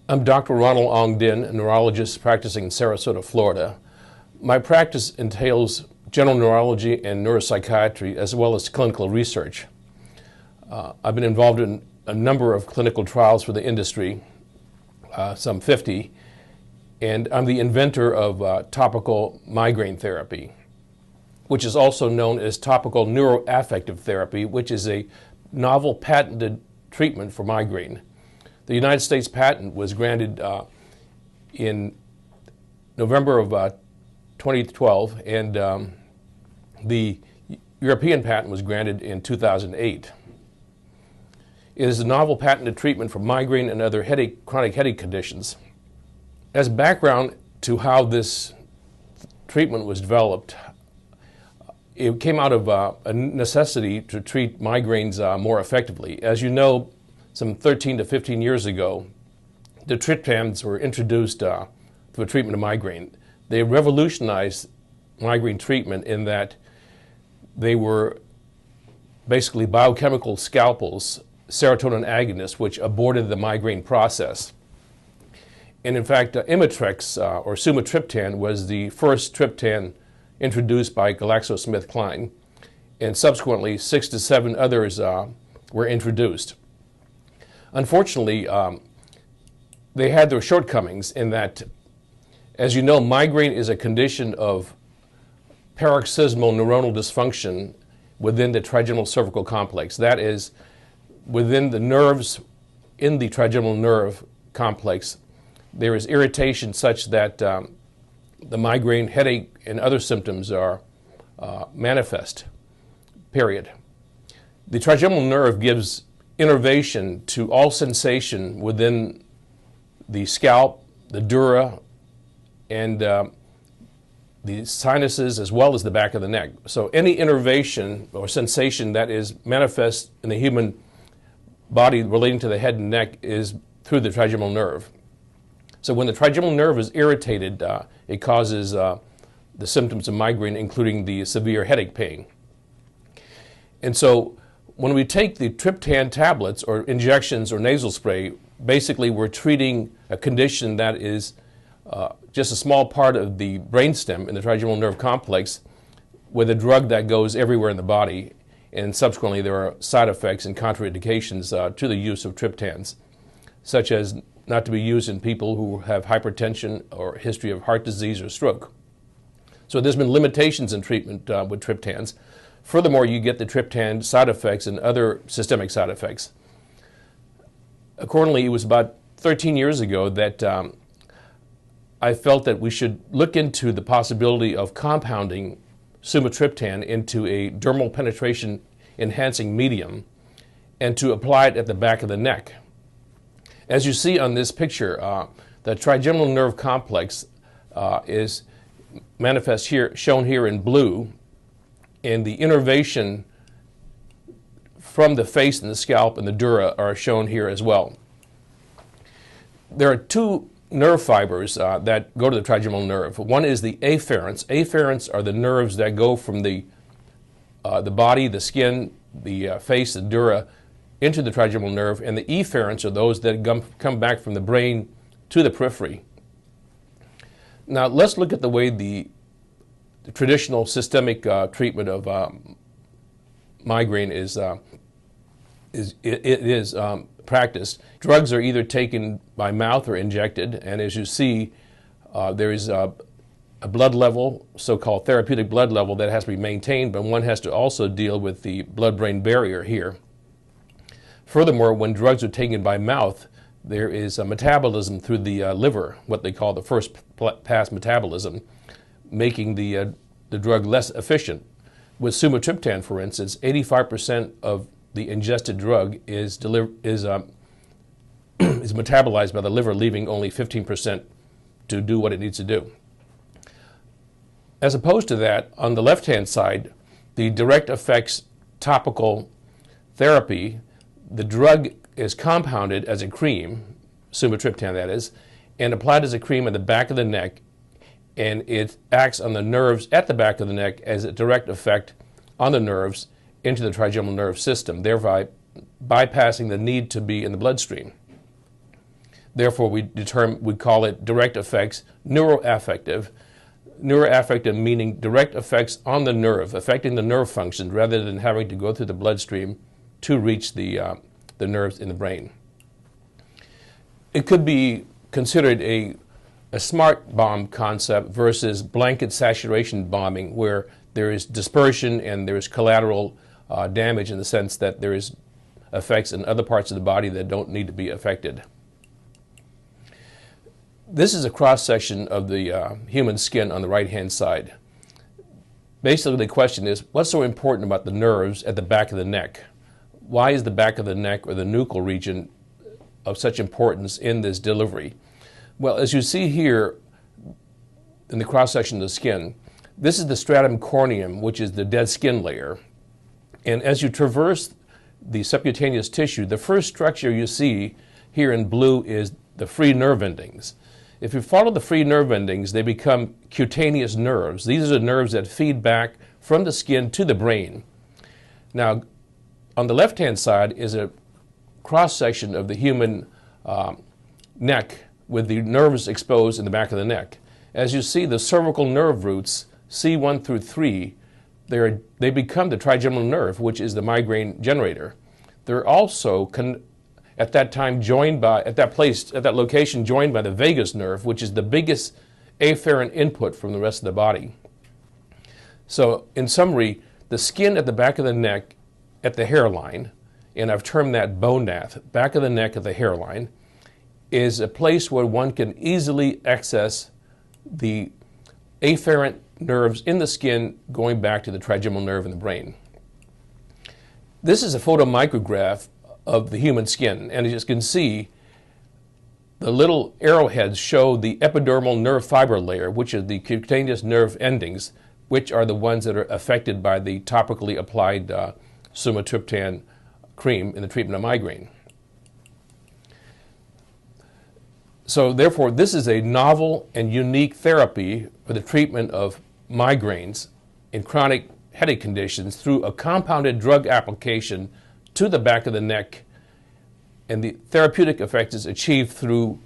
I'm Dr. Ronald Aung, a neurologist practicing in Sarasota, Florida. My practice entails general neurology and neuropsychiatry, as well as clinical research. I've been involved in a number of clinical trials for the industry, some 50, and I'm the inventor of topical migraine therapy, which is also known as topical neuroaffective therapy, which is a novel patented treatment for migraine. The United States patent was granted in November of 2012, and the European patent was granted in 2008. It is a novel patented treatment for migraine and other chronic headache conditions. As background to how this treatment was developed, it came out of a necessity to treat migraines more effectively. As you know, some 13 to 15 years ago, the triptans were introduced for the treatment of migraine. They revolutionized migraine treatment in that they were basically biochemical scalpels, serotonin agonists, which aborted the migraine process. And in fact, Imitrex, or sumatriptan, was the first triptan introduced by GlaxoSmithKline, and subsequently 6 to 7 others were introduced. Unfortunately, they had their shortcomings in that, as you know, migraine is a condition of paroxysmal neuronal dysfunction within the trigeminal cervical complex. That is, within the nerves in the trigeminal nerve complex, there is irritation such that the migraine, headache, and other symptoms are manifest, period. The trigeminal nerve gives innervation to all sensation within the scalp, the dura, and the sinuses, as well as the back of the neck. So any innervation or sensation that is manifest in the human body relating to the head and neck is through the trigeminal nerve. So when the trigeminal nerve is irritated, it causes the symptoms of migraine, including the severe headache pain. And so when we take the triptan tablets or injections or nasal spray, basically we're treating a condition that is just a small part of the brainstem in the trigeminal nerve complex with a drug that goes everywhere in the body, and subsequently there are side effects and contraindications to the use of triptans, such as not to be used in people who have hypertension or a history of heart disease or stroke. So there's been limitations in treatment with triptans. Furthermore, you get the triptan side effects and other systemic side effects. Accordingly, it was about 13 years ago that I felt that we should look into the possibility of compounding sumatriptan into a dermal penetration enhancing medium and to apply it at the back of the neck. As you see on this picture, the trigeminal nerve complex is manifest here, shown here in blue, and the innervation from the face and the scalp and the dura are shown here as well. There are two nerve fibers that go to the trigeminal nerve. One is the afferents. Afferents are the nerves that go from the body, the skin, the face, the dura, into the trigeminal nerve, and the efferents are those that come back from the brain to the periphery. Now let's look at the way the traditional systemic treatment of migraine is practiced. Drugs are either taken by mouth or injected, and as you see, there is a blood level, so-called therapeutic blood level, that has to be maintained, but one has to also deal with the blood-brain barrier here. Furthermore, when drugs are taken by mouth, there is a metabolism through the liver, what they call the first pass metabolism, making the drug less efficient. With sumatriptan, for instance, 85% of the ingested drug is metabolized by the liver, leaving only 15% to do what it needs to do. As opposed to that, on the left-hand side, the direct effects topical therapy, the drug is compounded as a cream, sumatriptan that is, and applied as a cream at the back of the neck, and it acts on the nerves at the back of the neck as a direct effect on the nerves into the trigeminal nerve system, thereby bypassing the need to be in the bloodstream. Therefore, we call it direct effects neuroaffective. Neuroaffective meaning direct effects on the nerve, affecting the nerve function rather than having to go through the bloodstream to reach the nerves in the brain. It could be considered a smart bomb concept versus blanket saturation bombing, where there is dispersion and there is collateral damage in the sense that there is effects in other parts of the body that don't need to be affected. This is a cross-section of the human skin on the right-hand side. Basically, the question is, what's so important about the nerves at the back of the neck? Why is the back of the neck or the nuchal region of such importance in this delivery? Well, as you see here in the cross-section of the skin, this is the stratum corneum, which is the dead skin layer. And as you traverse the subcutaneous tissue, the first structure you see here in blue is the free nerve endings. If you follow the free nerve endings, they become cutaneous nerves. These are the nerves that feed back from the skin to the brain. Now, on the left-hand side is a cross-section of the human neck with the nerves exposed in the back of the neck. As you see, the cervical nerve roots, C1 through 3, they become the trigeminal nerve, which is the migraine generator. They're also at that time joined by, at that location, joined by the vagus nerve, which is the biggest afferent input from the rest of the body. So in summary, the skin at the back of the neck at the hairline, and I've termed that bone nath, back of the neck at the hairline, is a place where one can easily access the afferent nerves in the skin going back to the trigeminal nerve in the brain. This is a photomicrograph of the human skin, and as you can see, the little arrowheads show the epidermal nerve fiber layer, which is the cutaneous nerve endings, which are the ones that are affected by the topically applied sumatriptan cream in the treatment of migraine. So therefore, this is a novel and unique therapy for the treatment of migraines in chronic headache conditions through a compounded drug application to the back of the neck, and the therapeutic effect is achieved through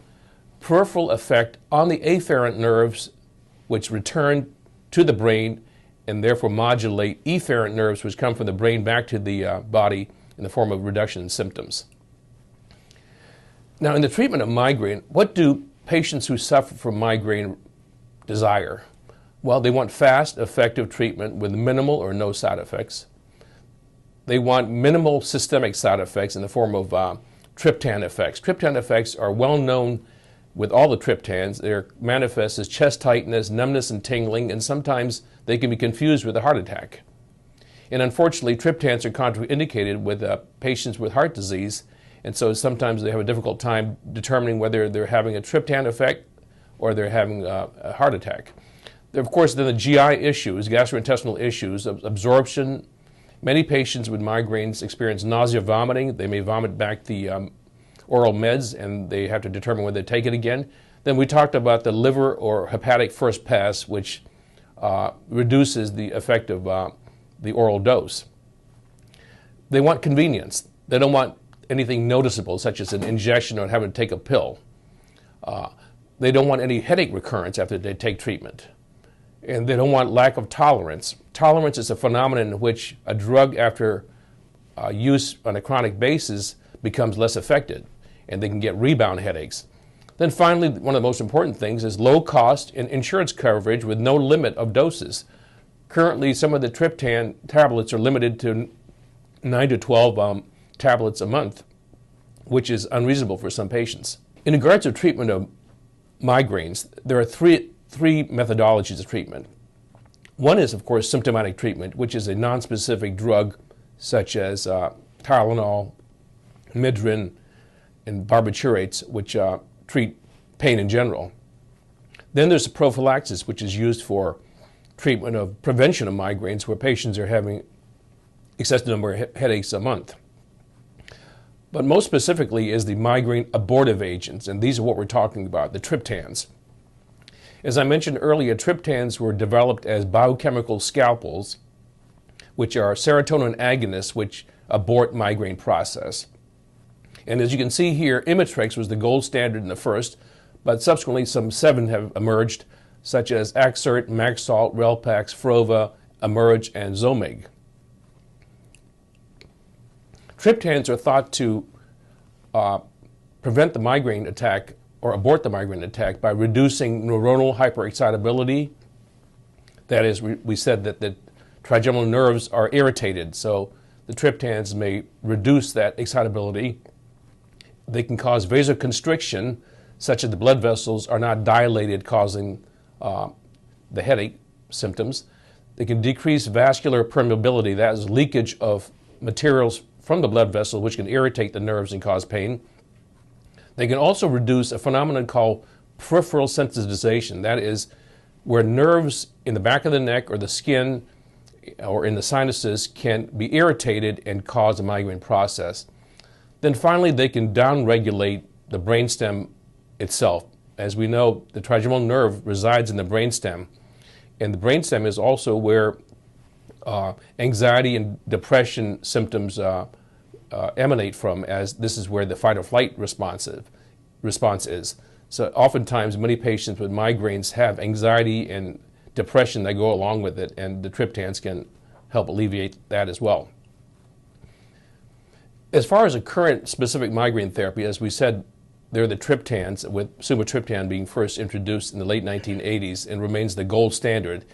peripheral effect on the afferent nerves, which return to the brain and therefore modulate efferent nerves, which come from the brain back to the body in the form of reduction in symptoms. Now, in the treatment of migraine, what do patients who suffer from migraine desire? Well, they want fast, effective treatment with minimal or no side effects. They want minimal systemic side effects in the form of triptan effects. Triptan effects are well known with all the triptans. They're manifest as chest tightness, numbness, and tingling, and sometimes they can be confused with a heart attack. And unfortunately, triptans are contraindicated with patients with heart disease, and so sometimes they have a difficult time determining whether they're having a triptan effect or they're having a heart attack. There, of course, then the GI issues, gastrointestinal issues, absorption. Many patients with migraines experience nausea, vomiting. They may vomit back the oral meds, and they have to determine whether they take it again. Then we talked about the liver or hepatic first pass, which reduces the effect of the oral dose. They want convenience. They don't want anything noticeable, such as an injection or having to take a pill. They don't want any headache recurrence after they take treatment. And they don't want lack of tolerance. Tolerance is a phenomenon in which a drug, after use on a chronic basis, becomes less effective, and they can get rebound headaches. Then finally, one of the most important things is low cost and insurance coverage with no limit of doses. Currently, some of the triptan tablets are limited to 9 to 12 tablets a month, which is unreasonable for some patients. In regards to treatment of migraines, there are three methodologies of treatment. One is, of course, symptomatic treatment, which is a nonspecific drug such as Tylenol, Midrin, and barbiturates, which treat pain in general. Then there's prophylaxis, which is used for treatment of prevention of migraines, where patients are having excessive number of headaches a month. But most specifically is the migraine abortive agents, and these are what we're talking about, the triptans. As I mentioned earlier, triptans were developed as biochemical scalpels, which are serotonin agonists which abort migraine process. And as you can see here, Imitrex was the gold standard in the first, but subsequently some 7 have emerged, such as Axert, Maxalt, Relpax, Frova, Emerge, and Zomig. Triptans are thought to prevent the migraine attack or abort the migraine attack by reducing neuronal hyperexcitability. That is, we said that the trigeminal nerves are irritated, so the triptans may reduce that excitability. They can cause vasoconstriction, such that the blood vessels are not dilated, causing the headache symptoms. They can decrease vascular permeability, that is leakage of materials from the blood vessel, which can irritate the nerves and cause pain. They can also reduce a phenomenon called peripheral sensitization. That is where nerves in the back of the neck or the skin or in the sinuses can be irritated and cause a migraine process. Then finally, they can downregulate the brainstem itself. As we know, the trigeminal nerve resides in the brainstem, and the brainstem is also where anxiety and depression symptoms emanate from, as this is where the fight or flight response is. So oftentimes many patients with migraines have anxiety and depression that go along with it, and the triptans can help alleviate that as well. As far as a current specific migraine therapy, as we said, they're the triptans, with sumatriptan being first introduced in the late 1980s and remains the gold standard.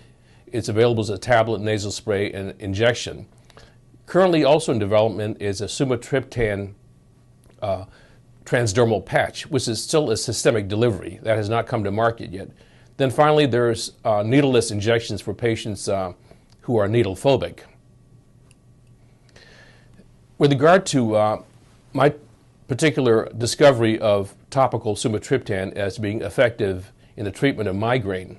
It's available as a tablet, nasal spray, and injection. Currently also in development is a sumatriptan transdermal patch, which is still a systemic delivery. That has not come to market yet. Then finally, there's needleless injections for patients who are needle phobic. With regard to my particular discovery of topical sumatriptan as being effective in the treatment of migraine,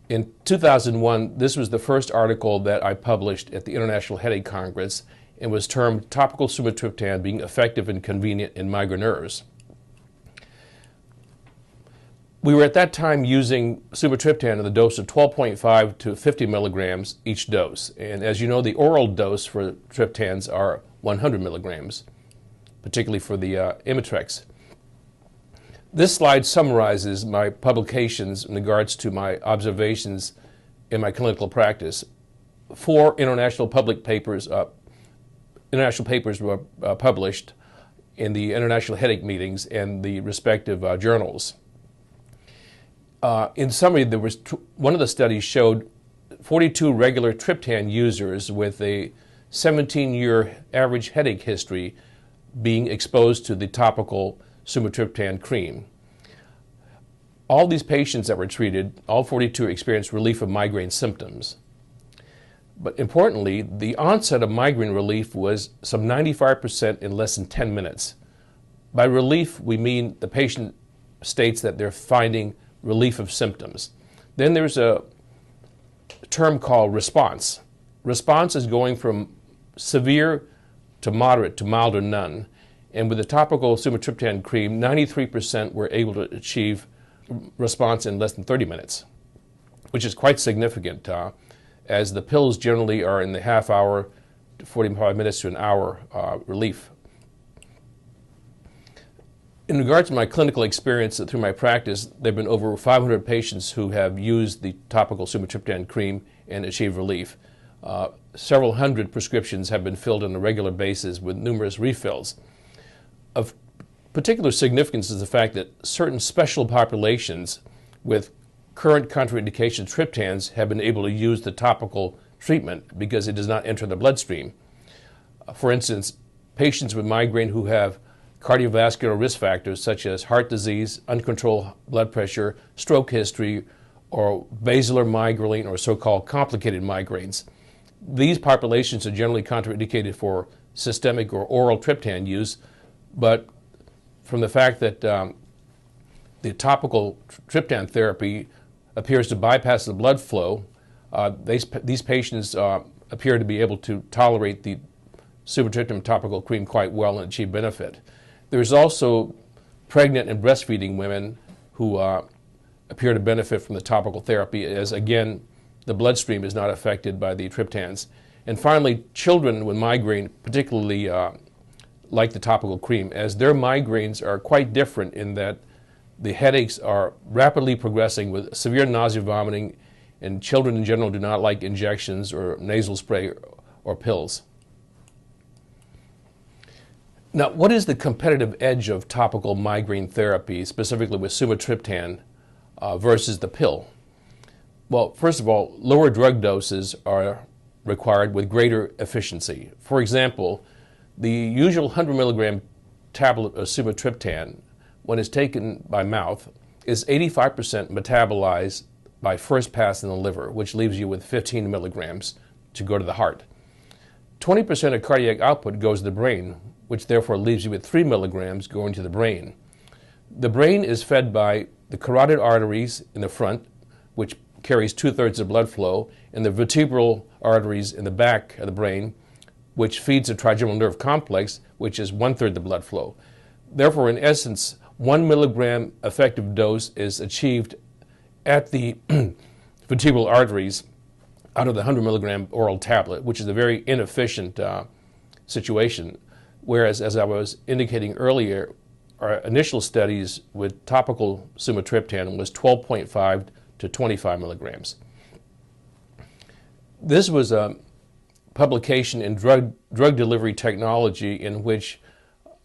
in 2001, this was the first article that I published at the International Headache Congress and was termed topical sumatriptan being effective and convenient in migraineurs. We were at that time using sumatriptan in the dose of 12.5 to 50 milligrams each dose. And as you know, the oral dose for triptans are 100 milligrams, particularly for the Imitrex. This slide summarizes my publications in regards to my observations in my clinical practice. 4 international papers were published in the international headache meetings and the respective journals. In summary, there was one of the studies showed 42 regular triptan users with a 17-year average headache history being exposed to the topical sumatriptan cream. All these patients that were treated, all 42 experienced relief of migraine symptoms. But importantly, the onset of migraine relief was some 95% in less than 10 minutes. By relief, we mean the patient states that they're finding relief of symptoms. Then there's a term called response. Response is going from severe to moderate to mild or none. And with the topical sumatriptan cream, 93% were able to achieve response in less than 30 minutes, which is quite significant, as the pills generally are in the half hour to 45 minutes to an hour relief. In regards to my clinical experience through my practice, there have been over 500 patients who have used the topical sumatriptan cream and achieved relief. Several hundred prescriptions have been filled on a regular basis with numerous refills. Of particular significance is the fact that certain special populations with current contraindication triptans have been able to use the topical treatment because it does not enter the bloodstream. For instance, patients with migraine who have cardiovascular risk factors such as heart disease, uncontrolled blood pressure, stroke history, or basilar migraine or so-called complicated migraines. These populations are generally contraindicated for systemic or oral triptan use, but from the fact that the topical triptan therapy appears to bypass the blood flow, these patients appear to be able to tolerate the sumatriptan topical cream quite well and achieve benefit. There's also pregnant and breastfeeding women who appear to benefit from the topical therapy, as again, the bloodstream is not affected by the triptans. And finally, children with migraine, particularly like the topical cream, as their migraines are quite different in that the headaches are rapidly progressing with severe nausea, vomiting, and children in general do not like injections or nasal spray or pills. Now, what is the competitive edge of topical migraine therapy, specifically with sumatriptan, versus the pill? Well, first of all, lower drug doses are required with greater efficiency. For example, the usual 100 milligram tablet of sumatriptan, when it's taken by mouth, is 85% metabolized by first pass in the liver, which leaves you with 15 milligrams to go to the heart. 20% of cardiac output goes to the brain, which therefore leaves you with 3 milligrams going to the brain. The brain is fed by the carotid arteries in the front, which carries 2/3 of blood flow, and the vertebral arteries in the back of the brain, which feeds the trigeminal nerve complex, which is 1/3 the blood flow. Therefore, in essence, 1 milligram effective dose is achieved at the vertebral arteries out of the 100 milligram oral tablet, which is a very inefficient situation. Whereas, as I was indicating earlier, our initial studies with topical sumatriptan was 12.5 to 25 milligrams. This was a publication in drug delivery technology in which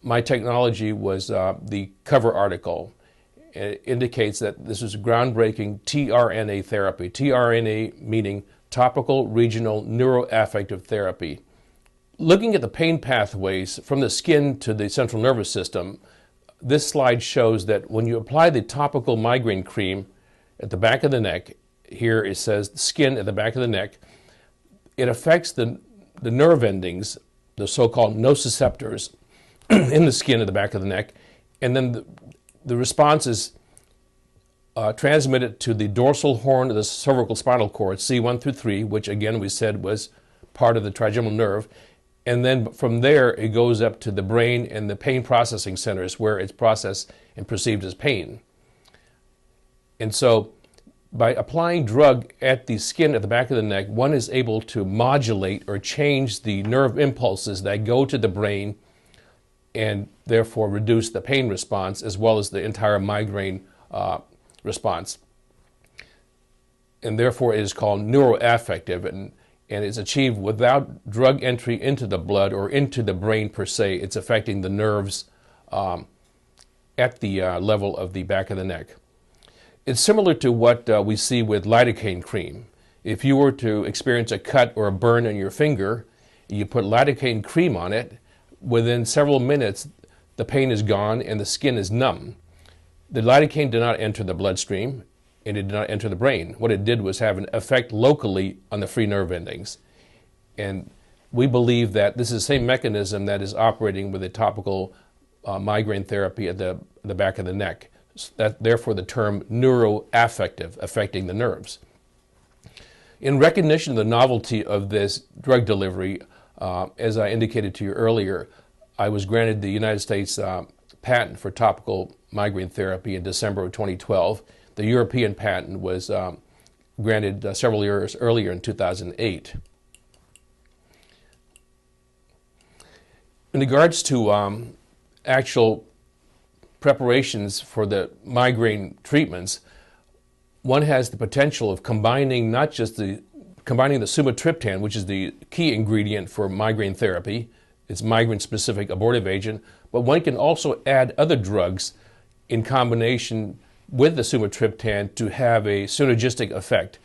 my technology was the cover article. It indicates that this is groundbreaking tRNA therapy. tRNA meaning topical regional neuroaffective therapy. Looking at the pain pathways from the skin to the central nervous system, this slide shows that when you apply the topical migraine cream at the back of the neck, here it says skin at the back of the neck, it affects the nerve endings, the so-called nociceptors in the skin at the back of the neck, and then the response is transmitted to the dorsal horn of the cervical spinal cord, C1 through 3, which again we said was part of the trigeminal nerve, and then from there it goes up to the brain and the pain processing centers where it's processed and perceived as pain. And so by applying drug at the skin at the back of the neck, one is able to modulate or change the nerve impulses that go to the brain and therefore reduce the pain response as well as the entire migraine response. And therefore it is called neuroaffective, and it's achieved without drug entry into the blood or into the brain per se. It's affecting the nerves at the level of the back of the neck. It's similar to what we see with lidocaine cream. If you were to experience a cut or a burn on your finger, you put lidocaine cream on it, within several minutes the pain is gone and the skin is numb. The lidocaine did not enter the bloodstream and it did not enter the brain. What it did was have an effect locally on the free nerve endings. And we believe that this is the same mechanism that is operating with a topical migraine therapy at the back of the neck. Therefore the term neuroaffective, affecting the nerves. In recognition of the novelty of this drug delivery, as I indicated to you earlier, I was granted the United States patent for topical migraine therapy in December of 2012. The European patent was granted several years earlier in 2008. In regards to actual preparations for the migraine treatments, one has the potential of combining not just combining the sumatriptan, which is the key ingredient for migraine therapy. It's migraine-specific abortive agent, but one can also add other drugs in combination with the sumatriptan to have a synergistic effect.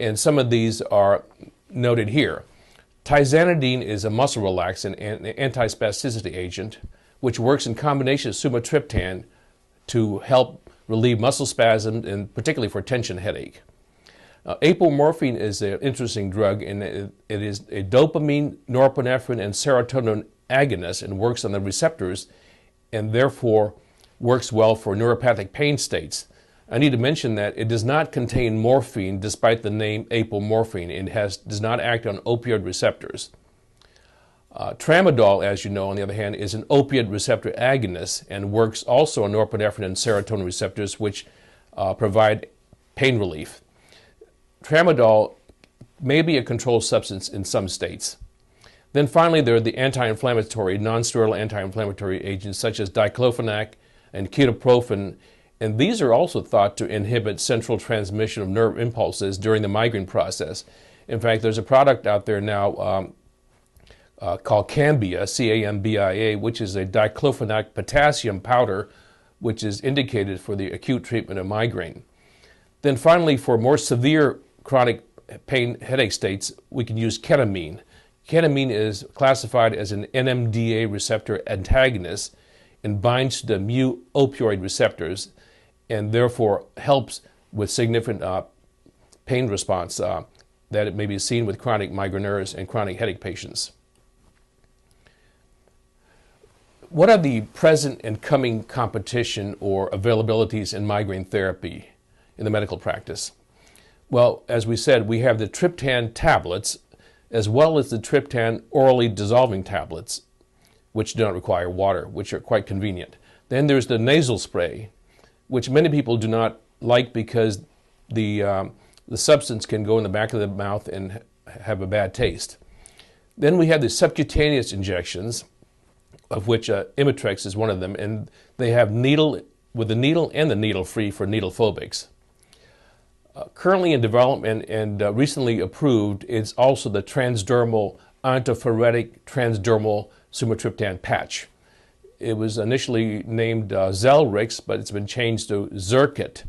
And some of these are noted here. Tizanidine is a muscle relaxant and an antispasticity agent, which works in combination with sumatriptan to help relieve muscle spasms, and particularly for tension headache. Apomorphine is an interesting drug, and it is a dopamine, norepinephrine, and serotonin agonist and works on the receptors and therefore works well for neuropathic pain states. I need to mention that it does not contain morphine despite the name apomorphine. It does not act on opioid receptors. Tramadol, as you know, on the other hand, is an opioid receptor agonist and works also on norepinephrine and serotonin receptors, which provide pain relief. Tramadol may be a controlled substance in some states. Then finally, there are the anti-inflammatory, non-steroidal anti-inflammatory agents such as diclofenac and ketoprofen, and these are also thought to inhibit central transmission of nerve impulses during the migraine process. In fact, there's a product out there now called Cambia, C-A-M-B-I-A, which is a diclofenac potassium powder, which is indicated for the acute treatment of migraine. Then finally, for more severe chronic pain headache states, we can use ketamine. Ketamine is classified as an NMDA receptor antagonist and binds to the mu-opioid receptors and therefore helps with significant pain response that it may be seen with chronic migraineurs and chronic headache patients. What are the present and coming competition or availabilities in migraine therapy in the medical practice? Well, as we said, we have the triptan tablets as well as the triptan orally dissolving tablets, which do not require water, which are quite convenient. Then there's the nasal spray, which many people do not like because the substance can go in the back of the mouth and have a bad taste. Then we have the subcutaneous injections, of which Imitrex is one of them, and they have needle with the needle and the needle-free for needle phobics. Currently in development and recently approved is also the transdermal antiphoretic transdermal sumatriptan patch. It was initially named Zelrix, but it's been changed to Zirkit,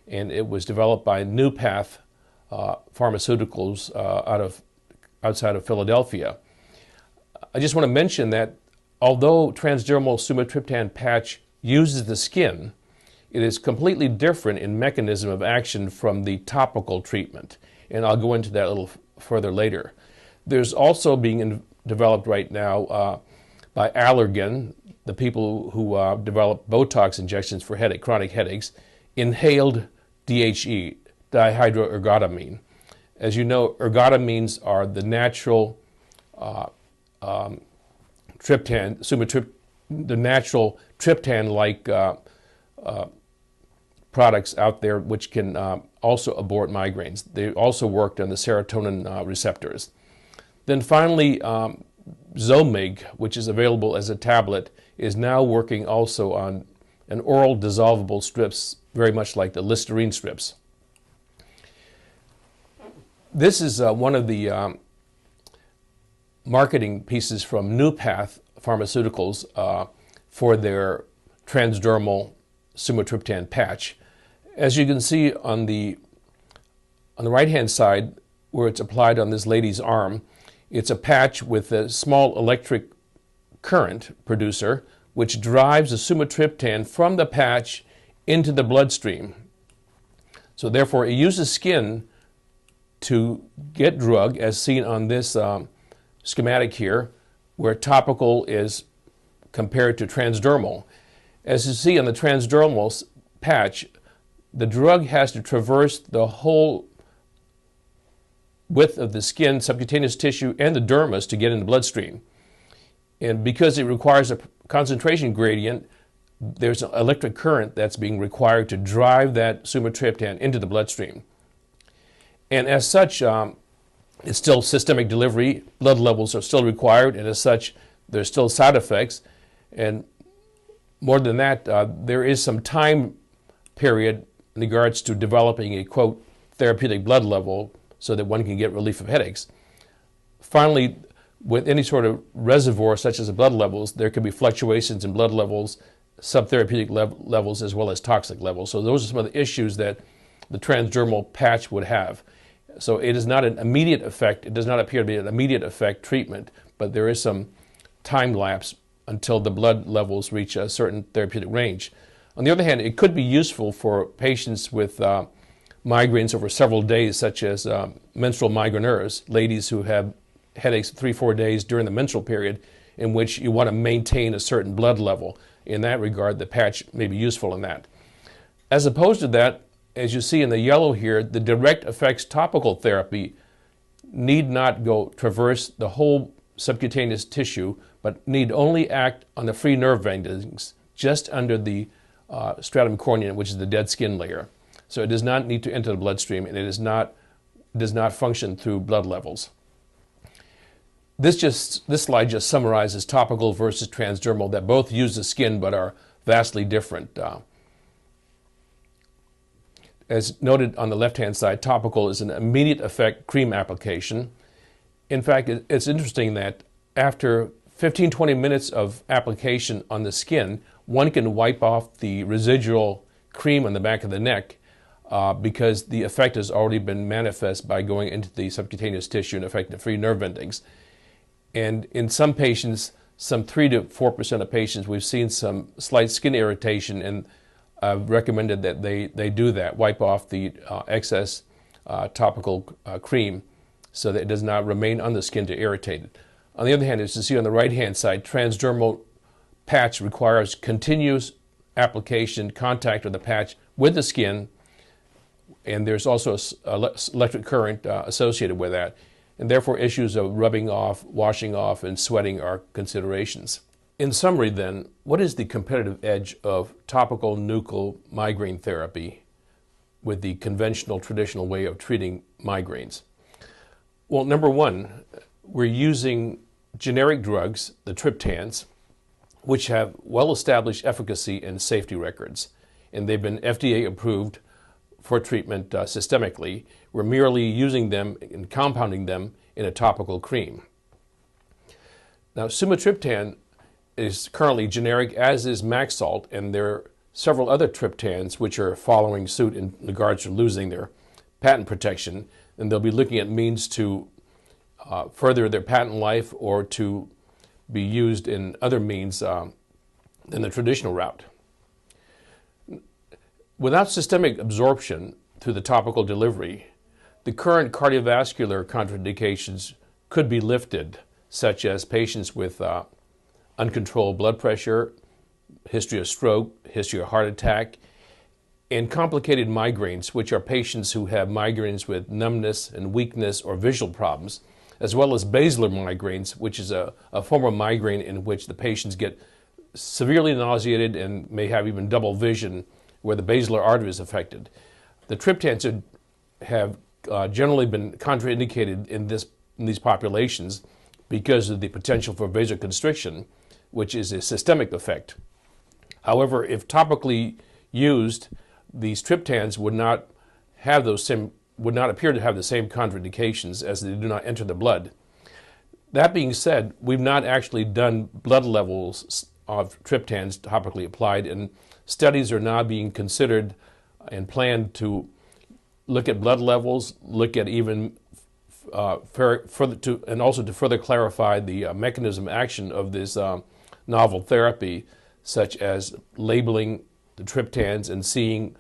and it was developed by Newpath Pharmaceuticals outside of Philadelphia. I just want to mention that although transdermal sumatriptan patch uses the skin, it is completely different in mechanism of action from the topical treatment, and I'll go into that a little further later. There's also being developed right now by Allergan, the people who develop Botox injections for chronic headaches, inhaled DHE, dihydroergotamine. As you know, ergotamines are the natural the natural triptan-like products out there which can also abort migraines. They also worked on the serotonin receptors. Then finally, Zomig, which is available as a tablet, is now working also on an oral dissolvable strips, very much like the Listerine strips. This is one of the marketing pieces from Newpath Pharmaceuticals for their transdermal sumatriptan patch. As you can see on the right-hand side, where it's applied on this lady's arm, it's a patch with a small electric current producer, which drives the sumatriptan from the patch into the bloodstream. So therefore, it uses skin to get drug, as seen on this schematic here, where topical is compared to transdermal. As you see on the transdermal patch, the drug has to traverse the whole width of the skin, subcutaneous tissue, and the dermis to get in the bloodstream. And because it requires a concentration gradient, there's an electric current that's being required to drive that sumatriptan into the bloodstream. And as such, it's still systemic delivery, blood levels are still required, and as such, there's still side effects. And more than that, there is some time period in regards to developing a, quote, therapeutic blood level so that one can get relief of headaches. Finally, with any sort of reservoir such as the blood levels, there can be fluctuations in blood levels, subtherapeutic levels, as well as toxic levels. So those are some of the issues that the transdermal patch would have. So it is not an immediate effect. It does not appear to be an immediate effect treatment, but there is some time lapse until the blood levels reach a certain therapeutic range. On the other hand, it could be useful for patients with migraines over several days, such as menstrual migraineurs, ladies who have headaches 3-4 days during the menstrual period, in which you want to maintain a certain blood level. In that regard, the patch may be useful in that. As opposed to that, as you see in the yellow here, the direct effects topical therapy need not traverse the whole subcutaneous tissue, but need only act on the free nerve endings just under the stratum corneum, which is the dead skin layer. So it does not need to enter the bloodstream, and it does not function through blood levels. This slide just summarizes topical versus transdermal that both use the skin but are vastly different. As noted on the left-hand side, topical is an immediate effect cream application. In fact, it's interesting that after 15-20 minutes of application on the skin, one can wipe off the residual cream on the back of the neck because the effect has already been manifest by going into the subcutaneous tissue and affecting the free nerve endings. And in some patients, some 3 to 4% of patients, we've seen some slight skin irritation, and I've recommended that they do that, wipe off the excess topical cream so that it does not remain on the skin to irritate it. On the other hand, as you see on the right-hand side, transdermal patch requires continuous application, contact of the patch with the skin, and there's also electric current associated with that. And therefore issues of rubbing off, washing off, and sweating are considerations. In summary then, what is the competitive edge of topical nuchal migraine therapy with the conventional traditional way of treating migraines? Well, number one, we're using generic drugs, the triptans, which have well-established efficacy and safety records, and they've been FDA approved for treatment systemically. We're merely using them and compounding them in a topical cream. Now, sumatriptan is currently generic, as is Maxalt, and there are several other triptans which are following suit in regards to losing their patent protection, and they'll be looking at means to further their patent life or to be used in other means than the traditional route. Without systemic absorption through the topical delivery, the current cardiovascular contraindications could be lifted, such as patients with uncontrolled blood pressure, history of stroke, history of heart attack, and complicated migraines, which are patients who have migraines with numbness and weakness or visual problems, as well as basilar migraines, which is a form of migraine in which the patients get severely nauseated and may have even double vision where the basilar artery is affected. The triptans have generally been contraindicated in these populations because of the potential for vasoconstriction, which is a systemic effect. However, if topically used, these triptans would not appear to have the same contraindications, as they do not enter the blood. That being said, we've not actually done blood levels of triptans topically applied, and studies are now being considered and planned to look at blood levels, look at even and also to further clarify the mechanism of action of this novel therapy, such as labeling the triptans and seeing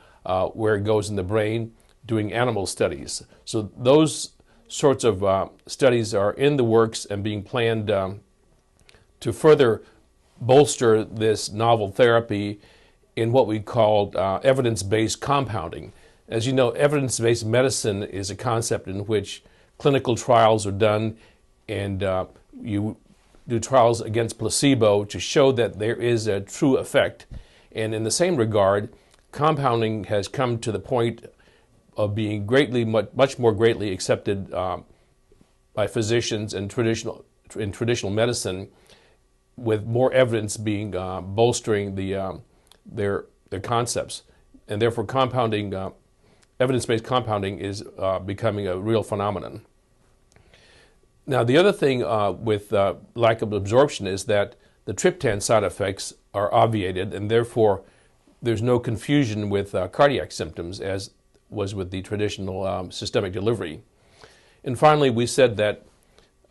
where it goes in the brain, doing animal studies. So those sorts of studies are in the works and being planned to further bolster this novel therapy in what we call evidence-based compounding. As you know, evidence-based medicine is a concept in which clinical trials are done, and you do trials against placebo to show that there is a true effect. And in the same regard, compounding has come to the point of being much more greatly accepted by physicians in traditional medicine, with more evidence being bolstering their concepts, and therefore compounding, evidence-based compounding is becoming a real phenomenon. Now, the other thing with lack of absorption is that the triptan side effects are obviated, and therefore there's no confusion with cardiac symptoms, as was with the traditional systemic delivery. And finally, we said that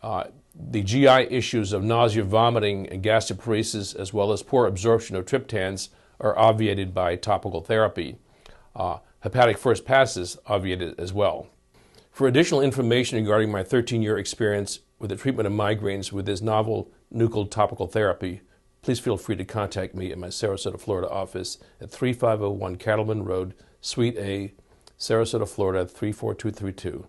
the GI issues of nausea, vomiting, and gastroparesis, as well as poor absorption of triptans, are obviated by topical therapy. Hepatic first pass is obviated as well. For additional information regarding my 13-year experience with the treatment of migraines with this novel nuchal topical therapy, please feel free to contact me at my Sarasota, Florida office at 3501 Cattleman Road, Suite A, Sarasota, Florida 34232.